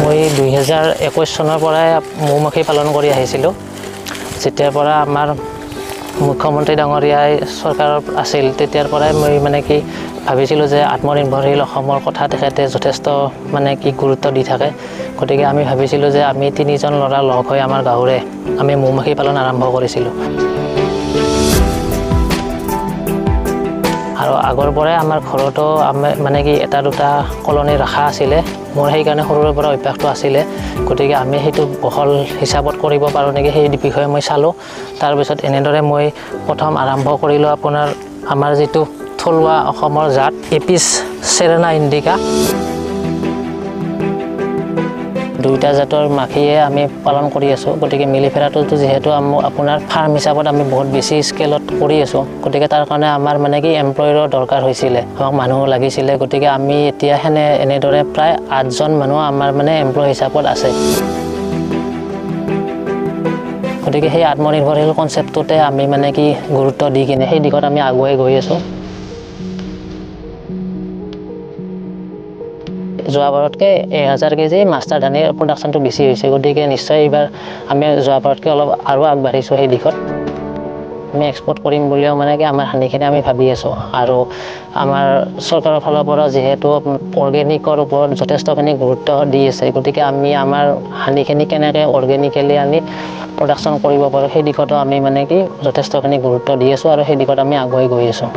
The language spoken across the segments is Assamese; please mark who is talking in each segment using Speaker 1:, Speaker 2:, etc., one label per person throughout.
Speaker 1: মই 2021 চনৰ পৰাই মৌমাখি পালন কৰি আহিছিলোঁ। যেতিয়াৰ পৰা আমাৰ মুখ্যমন্ত্ৰী ডাঙৰীয়াই চৰকাৰৰ আছিল তেতিয়াৰ পৰাই মই মানে কি ভাবিছিলোঁ যে আত্মনিৰ্ভৰশীল অসমৰ কথা তেখেতে যথেষ্ট মানে কি গুৰুত্ব দি থাকে। গতিকে আমি ভাবিছিলোঁ যে আমি 3জন ল'ৰা লগ হৈ আমাৰ গাঁৱৰে আমি মৌমাখি পালন আৰম্ভ কৰিছিলোঁ। আৰু আগৰ পৰাই আমাৰ ঘৰতো মানে কি এটা দুটা কলনী ৰখা আছিলে। মোৰ সেইকাৰণে সৰুৰে পৰা অভ্যাসটো আছিলে। গতিকে আমি সেইটো বহল হিচাপত কৰিব পাৰোঁ নেকি সেই বিষয়ে মই চালোঁ। তাৰপিছত এনেদৰে মই প্ৰথম আৰম্ভ কৰিলোঁ আপোনাৰ আমাৰ যিটো থলুৱা অসমৰ জাত এপিচ সেৰেনা ইণ্ডিকা। 2টা জাতৰ মাখিয়ে আমি পালন কৰি আছোঁ। গতিকে মিলিফেৰাটো যিহেতু আপোনাৰ ফাৰ্ম হিচাপত আমি বহুত বেছি স্কেলত কৰি আছোঁ। গতিকে তাৰ কাৰণে আমাৰ মানে কি এমপ্লয়িৰৰ দৰকাৰ হৈছিলে, আমাক মানুহ লাগিছিলে। গতিকে আমি এতিয়া এনেদৰে প্ৰায় 8জন মানুহ আমাৰ মানে এমপ্লয় হিচাপত আছে। গতিকে সেই আত্মনিৰ্ভৰশীল কনচেপ্টটোতে আমি মানে কি গুৰুত্ব দি কিনে সেই দিশত আমি আগুৱাই গৈ আছোঁ। যোৱাবাৰতকৈ 1000 কেজি মাষ্টাৰ ধানৰ প্ৰডাকশ্যনটো বেছি হৈছে। গতিকে নিশ্চয় এইবাৰ আমি যোৱাবাৰতকৈ অলপ আৰু আগবাঢ়িছোঁ সেই দিশত। আমি এক্সপৰ্ট কৰিম বুলিও মানে কি আমাৰ হানিখিনি আমি ভাবি আছোঁ। আৰু আমাৰ চৰকাৰৰ ফালৰ পৰা যিহেতু অৰ্গেনিকৰ ওপৰত যথেষ্টখিনি গুৰুত্ব দি আছে। গতিকে আমি আমাৰ হানিখিনি কেনেকৈ অৰ্গেনিকেলি আমি প্ৰডাকশ্যন কৰিব পাৰোঁ সেই দিশতো আমি মানে কি যথেষ্টখিনি গুৰুত্ব দি আছোঁ আৰু সেই দিশত আমি আগুৱাই গৈ আছোঁ।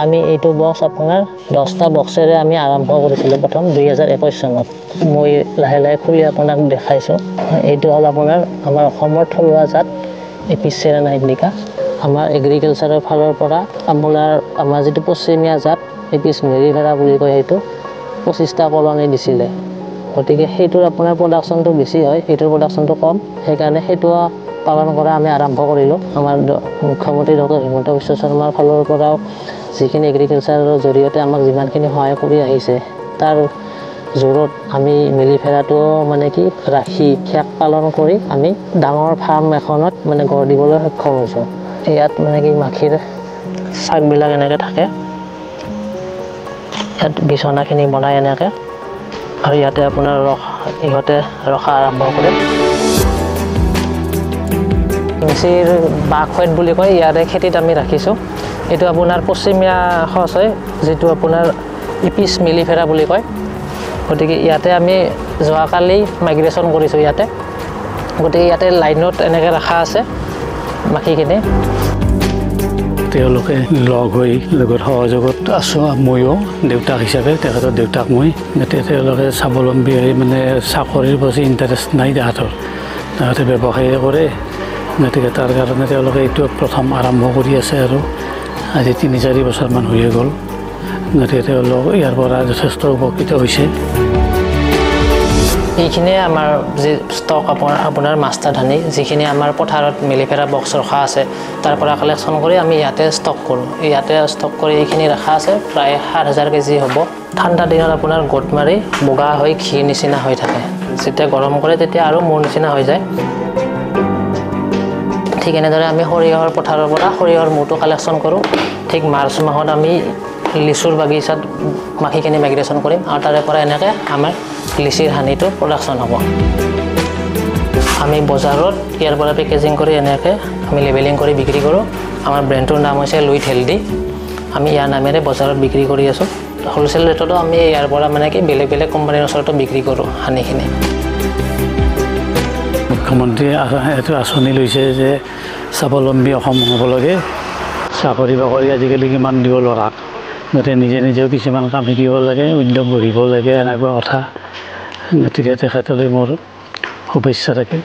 Speaker 1: আমি এইটো বক্স আপোনাৰ 10টা বক্সেৰে আমি আৰম্ভ কৰিছিলোঁ প্ৰথম 2021 চনত। মই লাহে লাহে খুলি আপোনাক দেখাইছোঁ। এইটো হ'ল আপোনাৰ আমাৰ অসমৰ থলুৱা জাত এপিচ সেৰেনা ইণ্ডিকা। আমাৰ এগ্ৰিকালচাৰৰ ফালৰ পৰা আমাৰ যিটো পশ্চিমীয়া জাত এপিচ মিলিফেৰা বুলি কয় সেইটো 25টা কলনী দিছিলে। গতিকে সেইটোৰ আপোনাৰ প্ৰডাকশ্যনটো বেছি হয়, এইটোৰ প্ৰডাকশ্যনটো কম। সেইকাৰণে সেইটো পালন কৰা আমি আৰম্ভ কৰিলোঁ। আমাৰ মুখ্যমন্ত্ৰী ডক্টৰ হিমন্ত বিশ্ব শৰ্মাৰ ফালৰ পৰাও যিখিনি এগ্ৰিকালচাৰৰ জৰিয়তে আমাক যিমানখিনি সহায় কৰি আহিছে তাৰ জোৰত আমি মিলিফেৰাটো মানে কি ৰাখি খেক পালন কৰি আমি ডাঙৰ ফাৰ্ম এখনত মানে গঢ় দিবলৈ সক্ষম হৈছোঁ। ইয়াত মানে কি মাখিৰ চাকবিলাক এনেকৈ থাকে। ইয়াত বিচনাখিনি বনাই এনেকৈ আৰু ইয়াতে আপোনাৰ ইহঁতে ৰখা আৰম্ভ কৰে। মিচিৰ বাঘফেট বুলি কয়, ইয়াৰে খেতিত আমি ৰাখিছোঁ। এইটো আপোনাৰ পশ্চিমীয়া সঁচ হয়, যিটো আপোনাৰ এপিচ মিলিফেৰা বুলি কয়। গতিকে ইয়াতে আমি যোৱাকালি মাইগ্ৰেশ্যন কৰিছোঁ ইয়াতে। গতিকে ইয়াতে লাইনত এনেকৈ ৰখা আছে মাখিখিনি।
Speaker 2: তেওঁলোকে লগ হৈ লগত সহযোগত আছোঁ। ময়ো দেউতাক হিচাপে তেখেতৰ দেউতাক মই। যাতে তেওঁলোকে স্বাৱলম্বী হৈ মানে চাকৰিৰ প্ৰতি ইণ্টাৰেষ্ট নাই তাহাঁতে ব্যৱসায় কৰে। গতিকে তাৰ কাৰণে তেওঁলোকে এইটো প্ৰথম আৰম্ভ কৰি আছে আৰু আজি 3-4 বছৰমান হৈয়ে গ'ল। গতিকে তেওঁলোক ইয়াৰ পৰা যথেষ্ট উপকৃত হৈছে।
Speaker 1: এইখিনিয়ে আমাৰ যি ষ্টক আপোনাৰ মাষ্টাৰ ধানী যিখিনি আমাৰ পথাৰত মিলিফেৰা বক্স ৰখা আছে তাৰ পৰা কালেকশ্যন কৰি আমি ইয়াতে ষ্টক কৰোঁ। ইয়াতে ষ্টক কৰি এইখিনি ৰখা আছে প্ৰায় 7000 কেজি হ'ব। ঠাণ্ডা দিনত আপোনাৰ গোট মাৰি বগা হৈ ঘি নিচিনা হৈ থাকে। যেতিয়া গৰম কৰে তেতিয়া আৰু মূৰ নিচিনা হৈ যায়। ঠিক এনেদৰে আমি সৰিয়হৰ পথাৰৰ পৰা সৰিয়হৰ মূৰটো কালেকশ্যন কৰোঁ। ঠিক মাৰ্চ মাহত আমি লিচুৰ বাগিচাত মাখিখিনি মাইগ্ৰেশ্যন কৰিম আৰু তাৰে পৰা এনেকৈ আমাৰ লিচিৰ হানিটো প্ৰডাকশ্যন হ'ব। আমি বজাৰত ইয়াৰ পৰা পেকেজিং কৰি এনেকৈ আমি লেবেলিং কৰি বিক্ৰী কৰোঁ। আমাৰ ব্ৰেণ্ডটোৰ নাম হৈছে লুইথ হেল্ডি। আমি ইয়াৰ নামেৰে বজাৰত বিক্ৰী কৰি আছোঁ। হোলচেল ৰেটতো আমি ইয়াৰ পৰা মানে কি বেলেগ বেলেগ কোম্পানীৰ ওচৰতো বিক্ৰী কৰোঁ হানিখিনি।
Speaker 2: মুখ্যমন্ত্ৰীয়ে এইটো আঁচনি লৈছে যে স্বাৱলম্বী অসম হ'ব লাগে। চাকৰি বাকৰি আজিকালি কিমান দিব ল'ৰাক, গতিকে নিজেও কিছুমান কাম শিকিব লাগে, উদ্যোগ গঢ়িব লাগে, এনেকুৱা কথা। গতিকে তেখেতলৈ মোৰ শুভেচ্ছা থাকিল।